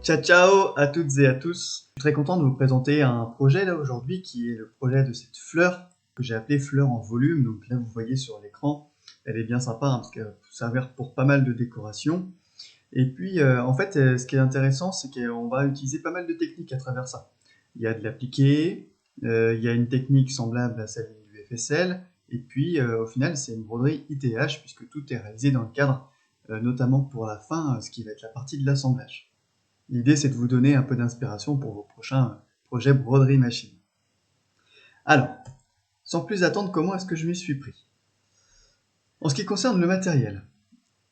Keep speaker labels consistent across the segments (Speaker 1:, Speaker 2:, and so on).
Speaker 1: Ciao ciao à toutes et à tous. Je suis très content de vous présenter un projet là aujourd'hui qui est le projet de cette fleur que j'ai appelée fleur en volume. Donc là vous voyez sur l'écran, elle est bien sympa parce qu'elle peut servir pour pas mal de décoration. Et puis en fait ce qui est intéressant c'est qu'on va utiliser pas mal de techniques à travers ça. Il y a de l'appliqué, il y a une technique semblable à celle du FSL et puis au final c'est une broderie ITH puisque tout est réalisé dans le cadre notamment pour la fin ce qui va être la partie de l'assemblage. L'idée, c'est de vous donner un peu d'inspiration pour vos prochains projets broderie machine. Alors, sans plus attendre, comment est-ce que je m'y suis pris? En ce qui concerne le matériel,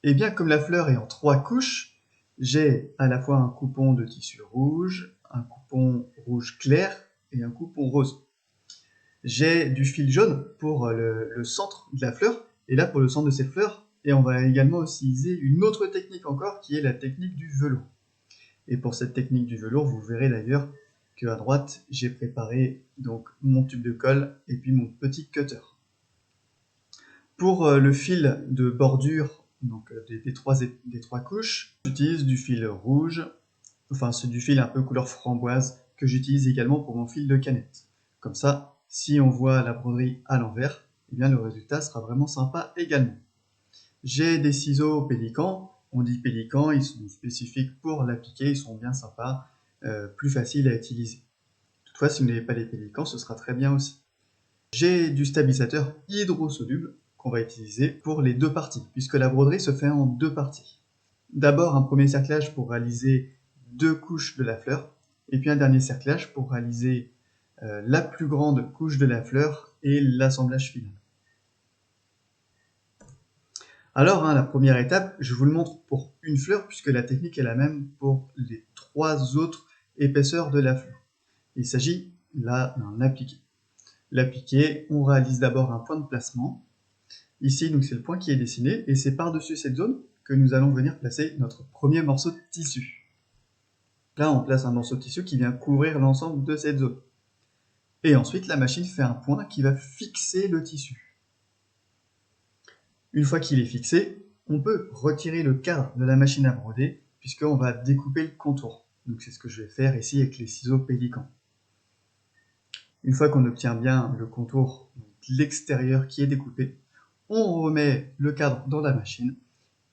Speaker 1: eh bien, comme la fleur est en 3 couches, j'ai à la fois un coupon de tissu rouge, un coupon rouge clair et un coupon rose. J'ai du fil jaune pour le centre de la fleur, et là pour le centre de cette fleur, et on va également utiliser une autre technique encore qui est la technique du velours. Et pour cette technique du velours, vous verrez d'ailleurs qu'à droite, j'ai préparé donc mon tube de colle et puis mon petit cutter. Pour le fil de bordure donc des trois couches, j'utilise du fil rouge, enfin c'est du fil un peu couleur framboise que j'utilise également pour mon fil de canette. Comme ça, si on voit la broderie à l'envers, eh bien le résultat sera vraiment sympa également. J'ai des ciseaux pélicans. On dit pélicans, ils sont spécifiques pour l'appliquer, ils sont bien sympas, plus faciles à utiliser. Toutefois, si vous n'avez pas les pélicans, ce sera très bien aussi. J'ai du stabilisateur hydrosoluble qu'on va utiliser pour les deux parties, puisque la broderie se fait en deux parties. D'abord, un premier cerclage pour réaliser 2 couches de la fleur, et puis un dernier cerclage pour réaliser la plus grande couche de la fleur et l'assemblage final. Alors, la première étape, je vous le montre pour une fleur, puisque la technique est la même pour les 3 autres épaisseurs de la fleur. Il s'agit là d'un appliqué. L'appliqué, on réalise d'abord un point de placement. Ici, donc c'est le point qui est dessiné, et c'est par-dessus cette zone que nous allons venir placer notre premier morceau de tissu. Là, on place un morceau de tissu qui vient couvrir l'ensemble de cette zone. Et ensuite, la machine fait un point qui va fixer le tissu. Une fois qu'il est fixé, on peut retirer le cadre de la machine à broder puisqu'on va découper le contour. Donc c'est ce que je vais faire ici avec les ciseaux pélicans. Une fois qu'on obtient bien le contour de l'extérieur qui est découpé, on remet le cadre dans la machine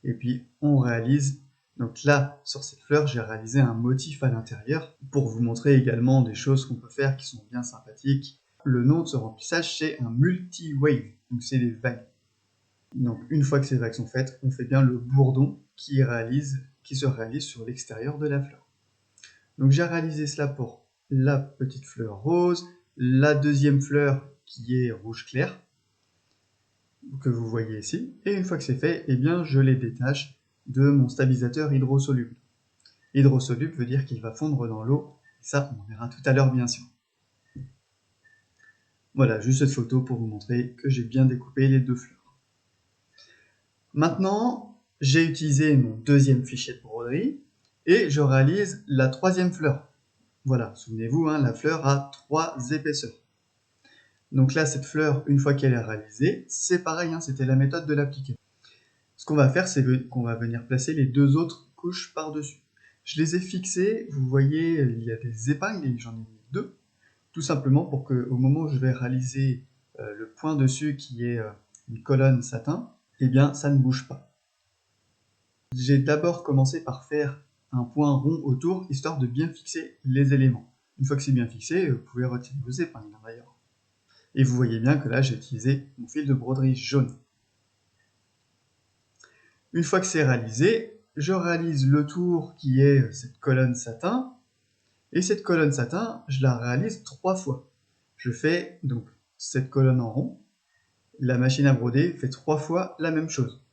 Speaker 1: et puis on réalise, donc là sur cette fleur j'ai réalisé un motif à l'intérieur pour vous montrer également des choses qu'on peut faire qui sont bien sympathiques. Le nom de ce remplissage c'est un multi-wave, donc c'est des vagues. Donc une fois que ces vagues sont faites, on fait bien le bourdon qui se réalise sur l'extérieur de la fleur. Donc j'ai réalisé cela pour la petite fleur rose, la deuxième fleur qui est rouge clair, que vous voyez ici, et une fois que c'est fait, eh bien je les détache de mon stabilisateur hydrosoluble. Hydrosoluble veut dire qu'il va fondre dans l'eau, et ça on verra tout à l'heure bien sûr. Voilà, juste cette photo pour vous montrer que j'ai bien découpé les 2 fleurs. Maintenant, j'ai utilisé mon deuxième fichier de broderie et je réalise la 3e fleur. Voilà, souvenez-vous, la fleur a 3 épaisseurs. Donc là, cette fleur, une fois qu'elle est réalisée, c'est pareil, c'était la méthode de l'appliquer. Ce qu'on va faire, c'est qu'on va venir placer les 2 autres couches par-dessus. Je les ai fixées, vous voyez, il y a des épingles et j'en ai mis 2, tout simplement pour qu'au moment où je vais réaliser le point dessus qui est une colonne satin, eh bien ça ne bouge pas. J'ai d'abord commencé par faire un point rond autour, histoire de bien fixer les éléments. Une fois que c'est bien fixé, vous pouvez retirer vos épingles d'ailleurs. Et vous voyez bien que là, j'ai utilisé mon fil de broderie jaune. Une fois que c'est réalisé, je réalise le tour qui est cette colonne satin. Et cette colonne satin, je la réalise 3 fois. Je fais donc cette colonne en rond. La machine à broder fait 3 fois la même chose.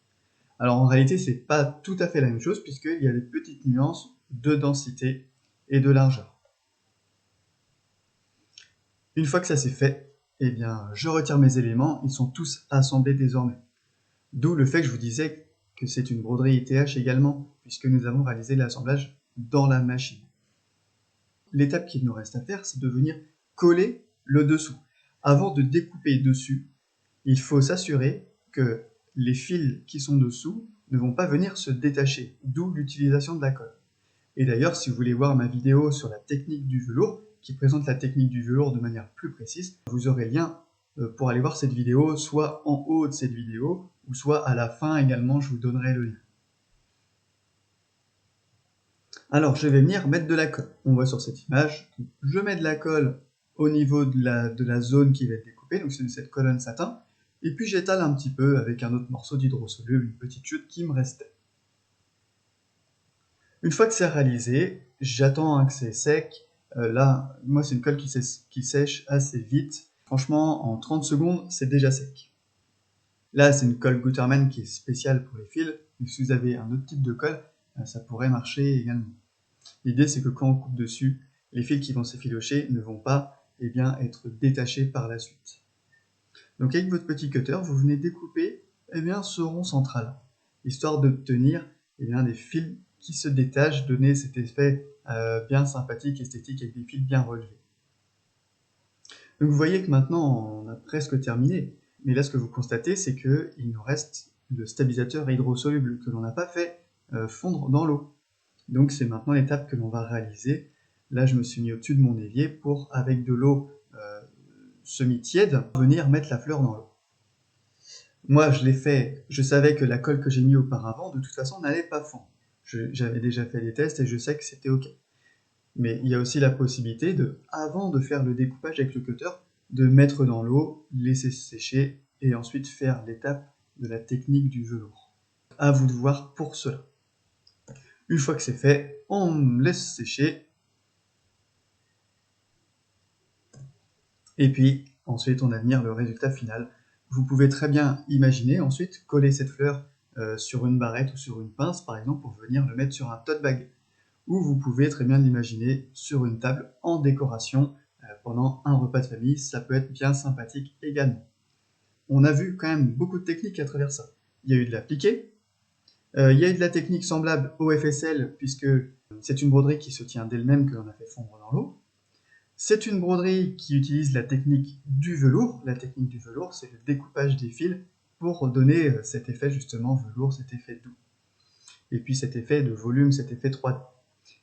Speaker 1: Alors en réalité, c'est pas tout à fait la même chose puisqu'il y a des petites nuances de densité et de largeur. Une fois que ça c'est fait, eh bien, je retire mes éléments, ils sont tous assemblés désormais. D'où le fait que je vous disais que c'est une broderie ITH également, puisque nous avons réalisé l'assemblage dans la machine. L'étape qu'il nous reste à faire, c'est de venir coller le dessous. Avant de découper dessus, il faut s'assurer que les fils qui sont dessous ne vont pas venir se détacher, d'où l'utilisation de la colle. Et d'ailleurs, si vous voulez voir ma vidéo sur la technique du velours, qui présente la technique du velours de manière plus précise, vous aurez le lien pour aller voir cette vidéo, soit en haut de cette vidéo, ou soit à la fin également, je vous donnerai le lien. Alors, je vais venir mettre de la colle. On voit sur cette image, je mets de la colle au niveau de la zone qui va être découpée, donc c'est cette colonne satin, et puis j'étale un petit peu avec un autre morceau d'hydrosoluble, une petite chute qui me restait. Une fois que c'est réalisé, j'attends que c'est sec. Là, moi c'est une colle qui sèche assez vite. Franchement, en 30 secondes, c'est déjà sec. Là, c'est une colle Gutermann qui est spéciale pour les fils. Mais si vous avez un autre type de colle, ça pourrait marcher également. L'idée, c'est que quand on coupe dessus, les fils qui vont s'effilocher ne vont pas être détachés par la suite. Donc avec votre petit cutter, vous venez découper ce rond central, histoire d'obtenir des fils qui se détachent, donner cet effet bien sympathique, esthétique, avec des fils bien relevés. Donc vous voyez que maintenant on a presque terminé, mais là ce que vous constatez c'est qu'il nous reste le stabilisateur hydrosoluble que l'on n'a pas fait fondre dans l'eau. Donc c'est maintenant l'étape que l'on va réaliser. Là je me suis mis au-dessus de mon évier pour, avec de l'eau semi-tiède, venir mettre la fleur dans l'eau. Moi je l'ai fait, je savais que la colle que j'ai mis auparavant de toute façon n'allait pas fondre. J'avais déjà fait des tests et je sais que c'était ok. Mais il y a aussi la possibilité avant de faire le découpage avec le cutter, de mettre dans l'eau, laisser sécher et ensuite faire l'étape de la technique du velours. À vous de voir pour cela. Une fois que c'est fait, on laisse sécher. Et puis ensuite on admire le résultat final. Vous pouvez très bien imaginer ensuite coller cette fleur sur une barrette ou sur une pince par exemple pour venir le mettre sur un tote bag. Ou vous pouvez très bien l'imaginer sur une table en décoration pendant un repas de famille, ça peut être bien sympathique également. On a vu quand même beaucoup de techniques à travers ça. Il y a eu de l'appliqué, il y a eu de la technique semblable au FSL puisque c'est une broderie qui se tient d'elle-même que l'on a fait fondre dans l'eau. C'est une broderie qui utilise la technique du velours. La technique du velours, c'est le découpage des fils pour donner cet effet justement velours, cet effet doux. Et puis cet effet de volume, cet effet 3D.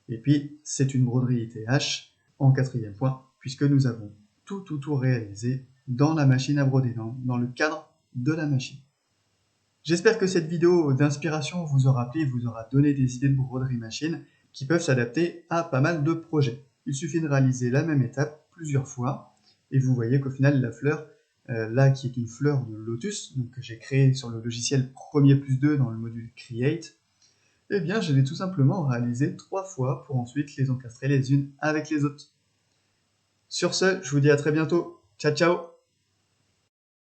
Speaker 1: Et puis, c'est une broderie ITH en 4e point, puisque nous avons tout réalisé dans la machine à broder, dans le cadre de la machine. J'espère que cette vidéo d'inspiration vous aura plu, vous aura donné des idées de broderie machine qui peuvent s'adapter à pas mal de projets. Il suffit de réaliser la même étape plusieurs fois, et vous voyez qu'au final, la fleur, là qui est une fleur de lotus, donc que j'ai créée sur le logiciel Premier+2 dans le module Create, eh bien, je l'ai tout simplement réalisé 3 fois pour ensuite les encastrer les unes avec les autres. Sur ce, je vous dis à très bientôt. Ciao, ciao!